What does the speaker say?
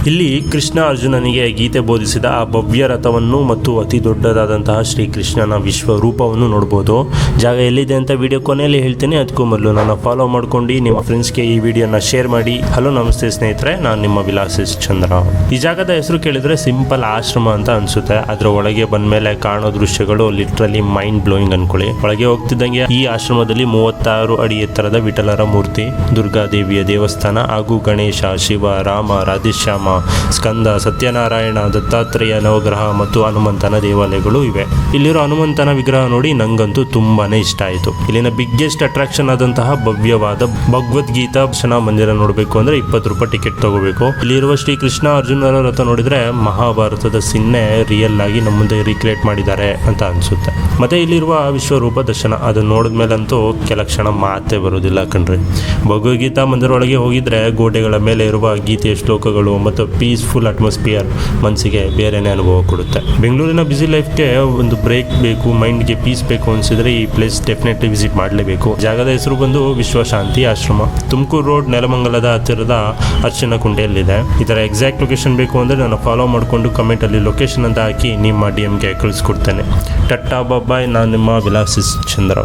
ಇಲ್ಲಿ ಕೃಷ್ಣ ಅರ್ಜುನನಿಗೆ ಗೀತೆ ಬೋಧಿಸಿದ ಆ ಭವ್ಯ ರಥವನ್ನು ಮತ್ತು ಅತಿ ದೊಡ್ಡದಾದಂತಹ ಶ್ರೀ ಕೃಷ್ಣನ ವಿಶ್ವ ರೂಪವನ್ನು ನೋಡ್ಬೋದು. ಜಾಗ ಎಲ್ಲಿದೆ ಅಂತ ವಿಡಿಯೋ ಕೊನೆಯಲ್ಲಿ ಹೇಳ್ತೀನಿ. ಅದಕ್ಕೂ ಮೊದಲು ನನ್ನ ಫಾಲೋ ಮಾಡ್ಕೊಂಡು ನಿಮ್ಮ ಫ್ರೆಂಡ್ಸ್ಗೆ ಈ ವಿಡಿಯೋನ ಶೇರ್ ಮಾಡಿ. ಹಲೋ ನಮಸ್ತೆ ಸ್ನೇಹಿತರೆ, ನಾನು ನಿಮ್ಮ ವಿಲಾಸಿಸ್ ಚಂದ್ರ. ಈ ಜಾಗದ ಹೆಸರು ಕೇಳಿದ್ರೆ ಸಿಂಪಲ್ ಆಶ್ರಮ ಅಂತ ಅನ್ಸುತ್ತೆ. ಅದ್ರ ಒಳಗೆ ಬಂದ್ಮೇಲೆ ಕಾಣೋ ದೃಶ್ಯಗಳು ಲಿಟ್ರಲಿ ಮೈಂಡ್ ಬ್ಲೋಯಿಂಗ್ ಅನ್ಕೊಳ್ಳಿ. ಒಳಗೆ ಹೋಗ್ತಿದ್ದಂಗೆ ಈ ಆಶ್ರಮದಲ್ಲಿ 36 ಅಡಿ ಎತ್ತರದ ವಿಠಲರ ಮೂರ್ತಿ, ದುರ್ಗಾದೇವಿಯ ದೇವಸ್ಥಾನ ಹಾಗೂ ಗಣೇಶ, ಶಿವ, ರಾಮ, ರಾಧೇಶ್ಯಾಮ, ಸ್ಕಂದ, ಸತ್ಯನಾರಾಯಣ, ದತ್ತಾತ್ರೇಯ, ನವಗ್ರಹ ಮತ್ತು ಹನುಮಂತನ ದೇವಾಲಯಗಳು ಇವೆ. ಇಲ್ಲಿರೋ ಹನುಮಂತನ ವಿಗ್ರಹ ನೋಡಿ ನಂಗಂತೂ ತುಂಬಾನೇ ಇಷ್ಟ ಆಯಿತು. ಇಲ್ಲಿನ ಬಿಗ್ಗೆಸ್ಟ್ ಅಟ್ರಾಕ್ಷನ್ ಆದಂತಹ ಭವ್ಯವಾದ ಭಗವದ್ಗೀತಾ ದರ್ಶನ ಮಂದಿರ ನೋಡಬೇಕು ಅಂದ್ರೆ 20 ರೂಪಾಯಿ ಟಿಕೆಟ್ ತಗೋಬೇಕು. ಇಲ್ಲಿರುವ ಶ್ರೀ ಕೃಷ್ಣ ಅರ್ಜುನರ ರಥ ನೋಡಿದ್ರೆ ಮಹಾಭಾರತದ ಸಿನ್ನೆ ರಿಯಲ್ ಆಗಿ ನಮ್ಮ ಮುಂದೆ ರೀಕ್ರಿಯೇಟ್ ಮಾಡಿದ್ದಾರೆ ಅಂತ ಅನ್ಸುತ್ತೆ. ಮತ್ತೆ ಇಲ್ಲಿರುವ ವಿಶ್ವರೂಪ ದರ್ಶನ ಅದನ್ನ ನೋಡಿದ್ಮೇಲಂತೂ ಕೆಲ ಕ್ಷಣ ಮಾತೇ ಬರೋದಿಲ್ಲ ಕಣ್ರಿ. ಭಗವದ್ಗೀತಾ ಮಂದಿರ ಒಳಗೆ ಹೋಗಿದ್ರೆ ಗೋಡೆಗಳ ಮೇಲೆ ಇರುವ ಗೀತೆಯ ಶ್ಲೋಕಗಳು ಮತ್ತು ಪೀಸ್ಫುಲ್ ಅಟ್ಮಾಸ್ಫಿಯರ್ ಮನಸ್ಸಿಗೆ ಬೇರೆನೇ ಅನುಭವ ಕೊಡುತ್ತೆ. ಬೆಂಗಳೂರಿನ ಬ್ಯುಸಿ ಲೈಫ್ಗೆ ಒಂದು ಬ್ರೇಕ್ ಬೇಕು, ಮೈಂಡ್ಗೆ ಪೀಸ್ ಬೇಕು ಅನಿಸಿದ್ರೆ ಈ ಪ್ಲೇಸ್ ಡೆಫಿನೆಟ್ಲಿ ವಿಸಿಟ್ ಮಾಡಲೇಬೇಕು. ಜಾಗದ ಹೆಸರು ಬಂದು ವಿಶ್ವಶಾಂತಿ ಆಶ್ರಮ, ತುಮಕೂರು ರೋಡ್, ನೆಲಮಂಗಲದ ಹತ್ತಿರದ ಅರ್ಚನಕುಂಟೆಯಲ್ಲಿದೆ. ಇದರ ಎಕ್ಸಾಕ್ಟ್ ಲೊಕೇಶನ್ ಬೇಕು ಅಂದರೆ ನಾನು ಫಾಲೋ ಮಾಡಿಕೊಂಡು ಕಮೆಂಟಲ್ಲಿ ಲೊಕೇಶನ್ ಅಂತ ಹಾಕಿ ನಿಮ್ಮ DM ಗೆ ಕಳಿಸ್ಕೊಡ್ತೇನೆ. ಟಟ್ಟಾ ಬಾಯ್, ನಾನು ನಿಮ್ಮ ವಿಲಾಸಿಸ್ ಚಂದ್ರ.